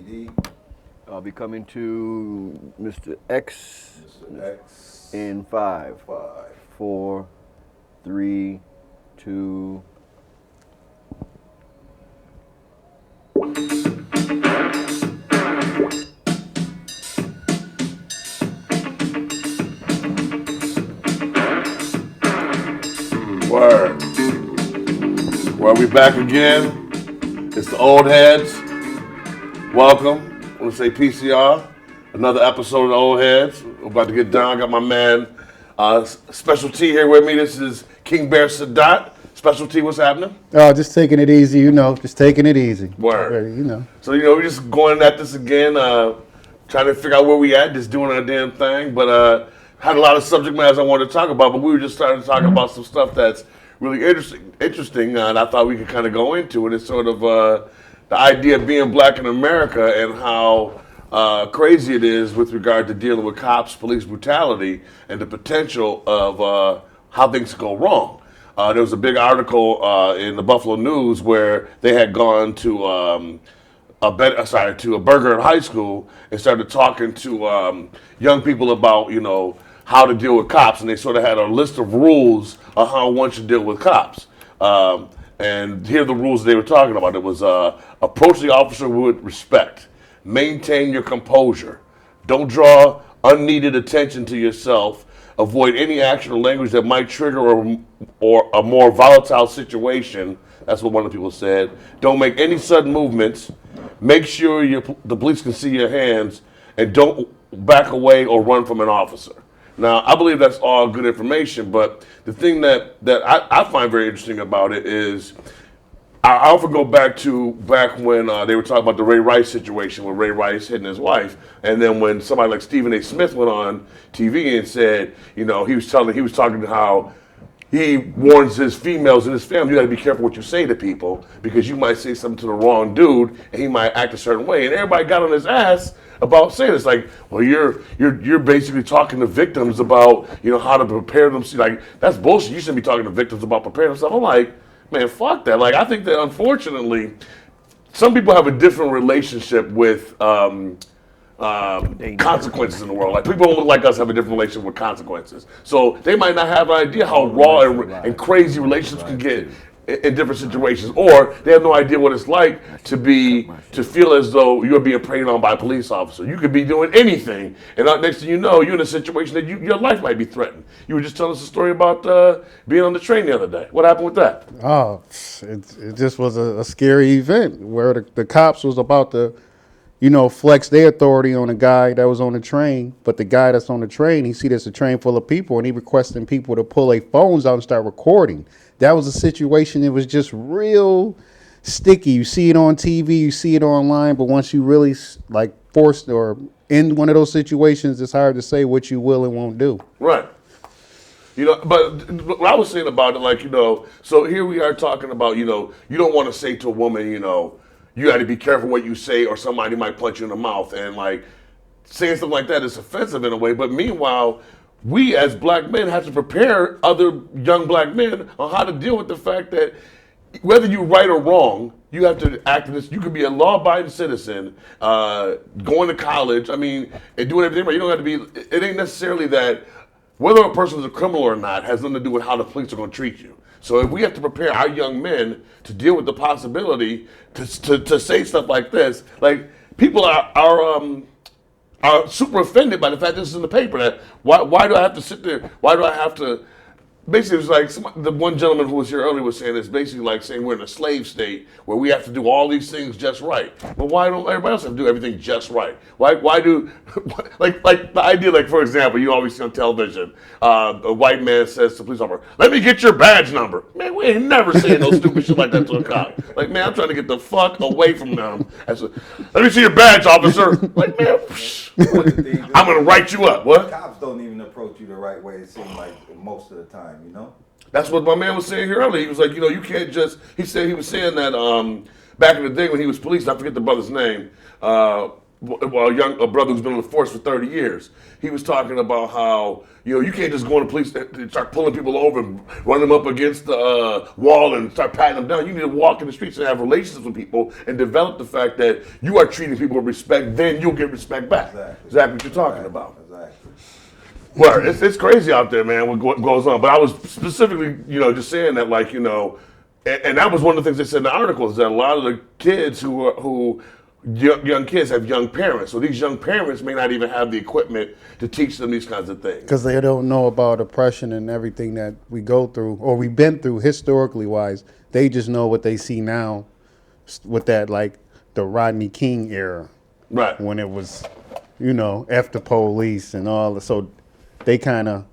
PD. I'll be coming to Mr. X, in 5, 4, 3, 2. Word. Well, we back again. It's the old heads. Welcome. I want to say PCR. Another episode of the old heads. We're about to get down. I got my man Special T here with me. This is King Bear Sadat. Special T, what's happening? Oh, just taking it easy, just taking it easy. Word. So, we're just going at this again, trying to figure out where we at, just doing our damn thing. But had a lot of subject matters I wanted to talk about, but we were just starting to talk about some stuff that's really interesting, and I thought we could kind of go into it. It's sort of the idea of being black in America and how crazy it is with regard to dealing with cops, police brutality, and the potential of how things go wrong. There was a big article in the Buffalo News where they had gone to a Burger High School and started talking to young people about how to deal with cops, and they sort of had a list of rules on how one should deal with cops. And here are the rules they were talking about. It was approach the officer with respect, maintain your composure, don't draw unneeded attention to yourself, avoid any action or language that might trigger or a more volatile situation. That's what one of the people said. Don't make any sudden movements. Make sure the police can see your hands, and don't back away or run from an officer. Now, I believe that's all good information, but the thing that I find very interesting about it is I often go back when they were talking about the Ray Rice situation with Ray Rice hitting his wife, and then when somebody like Stephen A. Smith went on TV and said, he was talking to how he warns his females in his family, you got to be careful what you say to people because you might say something to the wrong dude and he might act a certain way, and everybody got on his ass about saying it's like, well, you're basically talking to victims about how to prepare them. Like, that's bullshit. You shouldn't be talking to victims about preparing themselves. I'm like, man, fuck that. Like, I think that unfortunately, some people have a different relationship with consequences in the world. Like, people like us have a different relationship with consequences. So they might not have an idea how raw and crazy relationships can get in different situations, or they have no idea what it's like to feel as though you're being preyed on by a police officer. You could be doing anything, and next thing you know, you're in a situation that your life might be threatened. You were just telling us a story about being on the train the other day. What happened with that? Oh, it just was a scary event where the cops was about to, flex their authority on a guy that was on the train. But the guy that's on the train, he see there's a train full of people, and he requesting people to pull their phones out and start recording. That was a situation that was just real sticky. You see it on TV, you see it online, but once you really forced or in one of those situations, it's hard to say what you will and won't do. Right. But what I was saying about it, so here we are talking about, you don't want to say to a woman, you got to be careful what you say or somebody might punch you in the mouth. And saying something like that is offensive in a way. But meanwhile, we as black men have to prepare other young black men on how to deal with the fact that whether you're right or wrong, you have to act in this. You could be a law-abiding citizen, going to college, and doing everything right. You don't have to be, it ain't necessarily that whether a person is a criminal or not has nothing to do with how the police are going to treat you. So if we have to prepare our young men to deal with the possibility to say stuff like this, like people are super offended by the fact this is in the paper. That why do I have to sit there? Why do I have to? Basically, it was like the one gentleman who was here earlier was saying it's basically like saying we're in a slave state where we have to do all these things just right. But why don't everybody else have to do everything just right? Why do like the idea, for example, you always see on television, a white man says to the police officer, "Let me get your badge number." Man, we ain't never saying no stupid shit like that to a cop. Like, man, I'm trying to get the fuck away from them. Let me see your badge, officer. Like, man, I'm gonna write you up. What? Cops don't even approach you the right way, it seems like most of the time, That's what my man was saying here earlier. He was like, you can't just, he was saying that back in the day when he was police, I forget the brother's name, but a brother who's been on the force for 30 years. He was talking about how, you can't just go in the police and start pulling people over and run them up against the wall and start patting them down. You need to walk in the streets and have relationships with people and develop the fact that you are treating people with respect, then you'll get respect back. Exactly what you're talking about. Exactly. Well, it's crazy out there, man, what goes on. But I was specifically, just saying that, like, and that was one of the things they said in the article, is that a lot of the kids who young kids have young parents. So these young parents may not even have the equipment to teach them these kinds of things. Because they don't know about oppression and everything that we go through, or we've been through historically wise. They just know what they see now with that, like the Rodney King era. Right. When it was, F the police and all. So they kind of,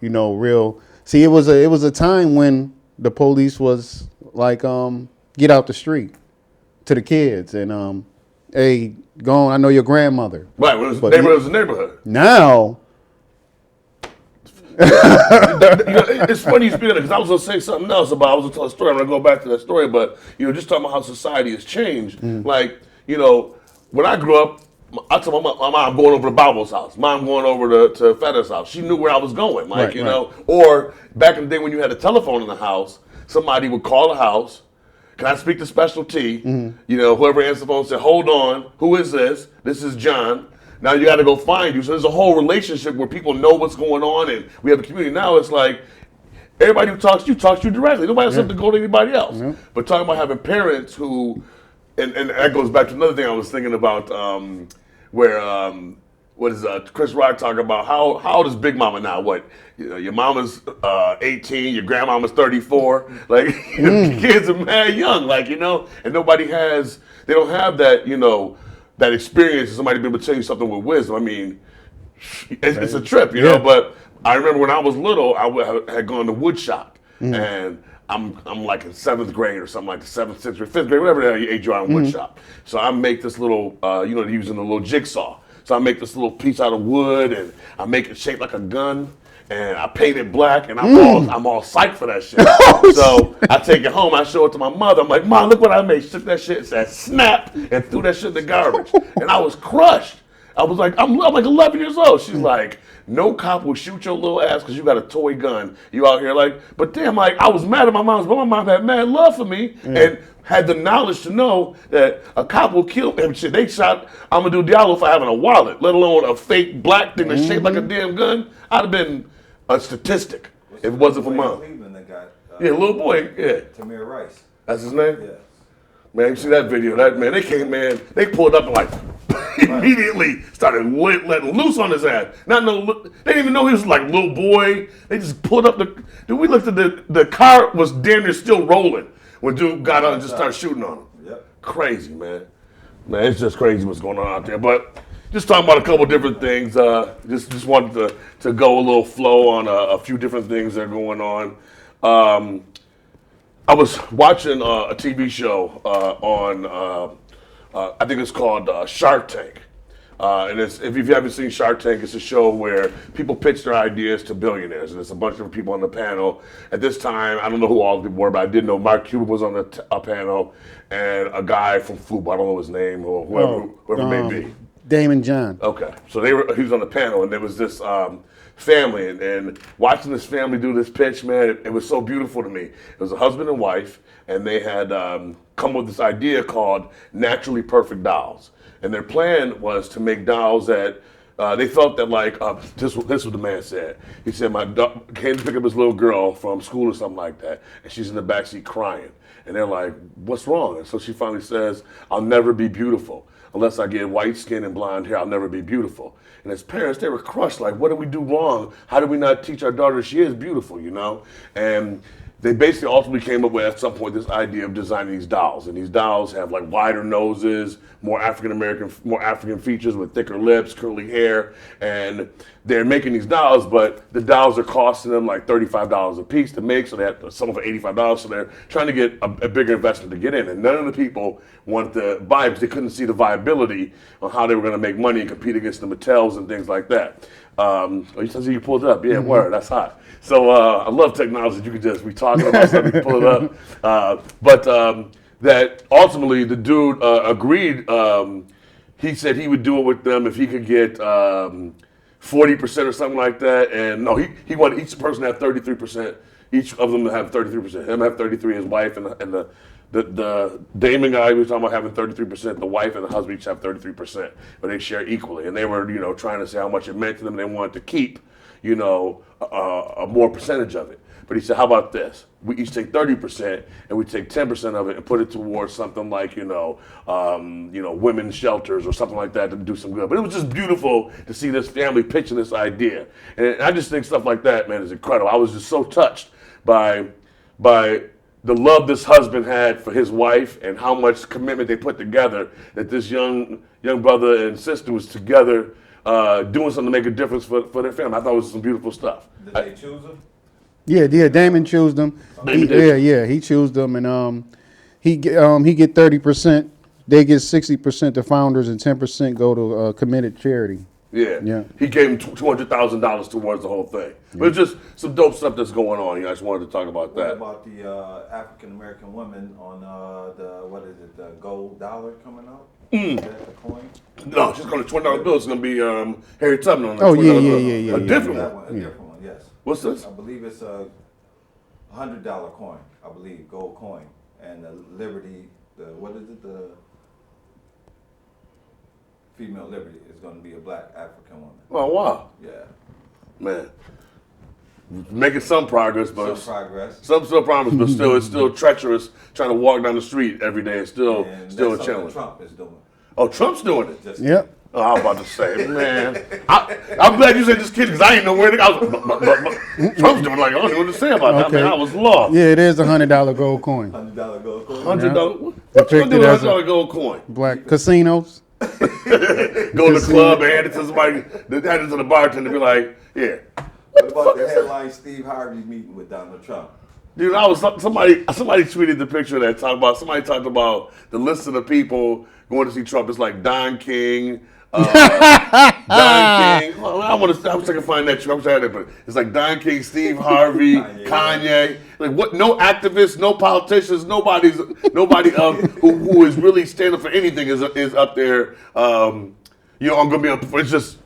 real. See, it was a time when the police was like, get out the street to the kids and hey, go on, I know your grandmother. Right, it was a neighborhood. Now it's funny you speak of it, because I was going to say something else I was going to tell a story. I'm going to go back to that story, but just talking about how society has changed. Like, when I grew up, I told my mom, I'm going over to Balbo's house. Mom going over to Fetta's house. She knew where I was going. Like, right. Or back in the day when you had a telephone in the house, somebody would call the house. Can I speak to Special T? Whoever answered the phone said, hold on, who is this? This is John. Now you got to go find you. So there's a whole relationship where people know what's going on, and we have a community. Now it's like everybody who talks to you directly. Nobody else has to go to anybody else. But talking about having parents who, and that goes back to another thing I was thinking about, where what is Chris Rock talking about? How old is Big Mama now? What? Your mama's 18, your grandmama's 34. Like kids are mad young, like and they don't have that that experience of somebody being able to tell you something with wisdom. I mean, it's a trip, But I remember when I was little, I had gone to wood shop, and I'm like in 7th grade or something, like 7th, 6th grade, 5th grade, whatever the hell age you are in wood shop. So I make this little, using a little jigsaw. So I make this little piece out of wood, and I make it shaped like a gun, and I paint it black, and I'm all psyched for that shit. So I take it home, I show it to my mother. I'm like, Mom, look what I made. She took that shit, said snap, and threw that shit in the garbage. And I was crushed. I was like, I'm like 11 years old. She's like, no cop will shoot your little ass because you got a toy gun. You out here like, but damn, like I was mad at my mom, but my mom had mad love for me and had the knowledge to know that a cop will kill me. Shit, they shot Amadou Diallo for having a wallet, let alone a fake black thing that's shaped like a damn gun. I'd have been a statistic if it wasn't for mom. Little boy, Tamir Rice. That's his name? Yeah. Man, you see that video? They pulled up and like immediately started letting loose on his ass. They didn't even know he was like a little boy. They just pulled up we looked at the car was damn near still rolling when dude got out and just started shooting on him. Yep. Crazy, man. Man, it's just crazy what's going on out there. But just talking about a couple different things. Just wanted to go a little flow on a few different things that are going on. I was watching a TV show on, I think it's called Shark Tank. And if you haven't seen Shark Tank, it's a show where people pitch their ideas to billionaires. And there's a bunch of people on the panel. At this time, I don't know who all of them were, but I did know Mark Cuban was on the panel, and a guy from Fubo, I don't know his name, or whoever it may be. Damon John. Okay, so he was on the panel, and there was this family, and watching this family do this pitch, man, it was so beautiful to me. It was a husband and wife, and they had come up with this idea called Naturally Perfect Dolls. And their plan was to make dolls that they felt that this was what the man said. He said, my dog came to pick up his little girl from school or something like that, and she's in the backseat crying. And they're like, what's wrong? And so she finally says, I'll never be beautiful. Unless I get white skin and blonde hair, I'll never be beautiful. And as parents, they were crushed, like, what did we do wrong? How did we not teach our daughter she is beautiful, And they basically ultimately came up with, at some point, this idea of designing these dolls. And these dolls have like wider noses, more African features with thicker lips, curly hair. And they're making these dolls, but the dolls are costing them like $35 a piece to make. So they have some for $85. So they're trying to get a bigger investment to get in. And none of the people wanted to buy it because they couldn't see the viability on how they were going to make money and compete against the Mattels and things like that. You pulled it up. Yeah, word, that's hot. So I love technology. You can just be talking about something, you pull it up. But that ultimately the dude agreed he said he would do it with them if he could get 40% or something like that. And no, he wanted each person to have 33%. Each of them to have 33%. Him have 33, his wife and the Damon guy we was talking about having 33%. The wife and the husband each have 33%, but they share equally. And they were, trying to say how much it meant to them. They wanted to keep, a more percentage of it. But he said, how about this? We each take 30% and we take 10% of it and put it towards something like, women's shelters or something like that to do some good. But it was just beautiful to see this family pitching this idea. And I just think stuff like that, man, is incredible. I was just so touched by the love this husband had for his wife and how much commitment they put together, that this young brother and sister was together doing something to make a difference for their family. I thought it was some beautiful stuff. Did they choose him? Yeah, Damon chose them. He chose them, and he get 30%. They get 60%. The founders and 10% go to committed charity. Yeah. He gave him $200,000 towards the whole thing. But it's just some dope stuff that's going on. I just wanted to talk about that. What about the African American women on the gold dollar coming out? Is that the coin? No, she's going to $20 bill. It's going to be Harriet Tubman on the Oh, $20 bill. A different one. A different one, yes. What's this? I believe it's a $100 coin. I believe gold coin, and the Liberty. The female Liberty is going to be a black African woman. Oh, wow. Yeah. Man. Making some progress, but Some progress. Some progress, but still, it's still treacherous trying to walk down the street every day. It's still a challenge. Trump is doing. Oh, Trump's doing it. Yep. Oh, I was about to say, man. I'm glad you said this kid because I didn't know where to go. But Trump's doing like I don't know what to say about that. Man, I was lost. Yeah, it is a $100 gold coin. $100 gold coin. $100. What you gonna do with $100 gold coin? Black casinos. Go to the club and hand it to somebody. Hand it to the bartender. Be like, yeah. What about the headline Steve Harvey meeting with Donald Trump? Dude, somebody tweeted the picture that somebody talked about the list of the people going to see Trump. It's like Don King. Don King. Well, I wish I could find that. I wish I had it, but it's like Don King, Steve Harvey, Kanye. Like what? No activists, no politicians, nobody who is really standing for anything is up there. I'm gonna be on. It's just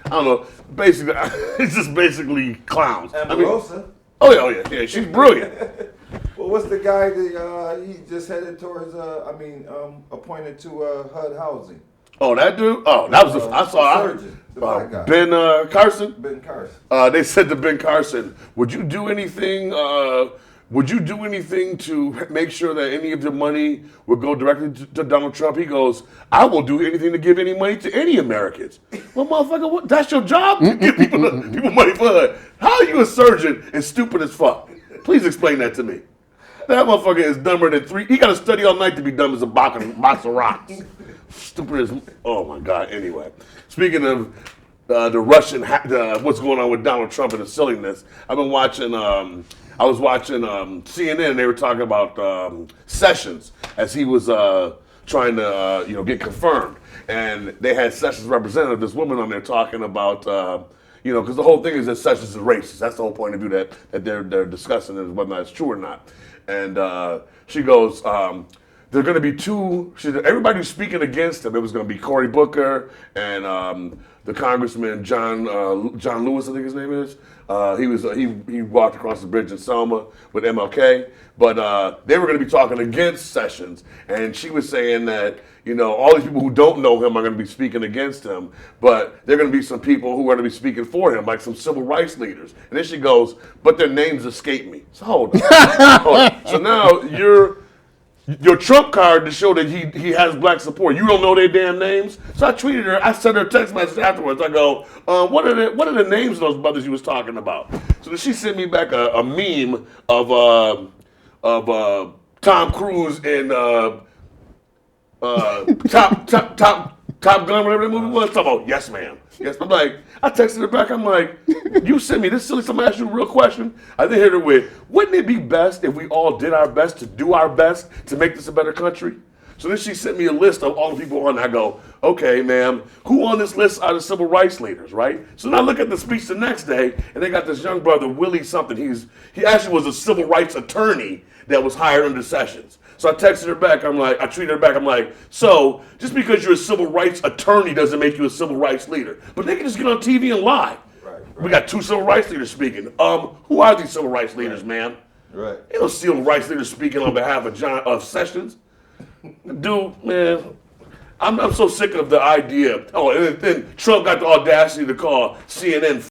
I don't know. Basically, it's just basically clowns. Omarosa. Oh yeah. She's brilliant. Well, what's the guy that he just headed towards? Appointed to HUD housing. Oh, that dude? Oh, that was I saw surgeon, the black guy. Ben Carson. Ben Carson. They said to Ben Carson, "Would you do anything? Would you do anything to make sure that any of the money would go directly to Donald Trump?" He goes, "I will do anything to give any money to any Americans." Well, motherfucker, that's your job to give people money for HUD. How are you a surgeon and stupid as fuck? Please explain that to me. That motherfucker is dumber than three. He got to study all night to be dumb as a box of rocks. Stupid as, oh my God. Anyway, speaking of the Russian, what's going on with Donald Trump and the silliness, I was watching CNN and they were talking about Sessions as he was trying to, get confirmed. And they had Sessions representative, this woman on there talking about, because the whole thing is that Sessions is racist. That's the whole point of view that they're discussing is whether or not it's true or not. And she goes, there are going to be two. Everybody who's speaking against him. It was going to be Cory Booker and the Congressman John Lewis, I think his name is. He walked across the bridge in Selma with MLK, but they were going to be talking against Sessions, and she was saying that all these people who don't know him are going to be speaking against him, but there are going to be some people who are going to be speaking for him, like some civil rights leaders. And then she goes, but their names escape me. So hold on. So now your Trump card to show that he has black support. You don't know their damn names. So I tweeted her. I sent her a text message afterwards. I go, what are the names of those brothers you was talking about? So then she sent me back a meme of Tom Cruise in Top Gun, whatever that movie was. Talking about yes, ma'am. Yes, I'm like, I texted her back. I'm like, you sent me this silly. Somebody asked you a real question. I then hit her with, wouldn't it be best if we all did our best to do our best to make this a better country? So then she sent me a list of all the people on. I go, okay, ma'am, who on this list are the civil rights leaders, right? So then I look at the speech the next day, and they got this young brother, Willie something. He actually was a civil rights attorney that was hired under Sessions. So I texted her back. I tweeted her back. I'm like, so just because you're a civil rights attorney doesn't make you a civil rights leader. But they can just get on TV and lie. Right. We got 2 civil rights leaders speaking. Who are these civil rights leaders, man? Right. Ain't no civil rights leaders speaking on behalf of Sessions. Dude, man, I'm so sick of the idea. Oh, and then Trump got the audacity to call CNN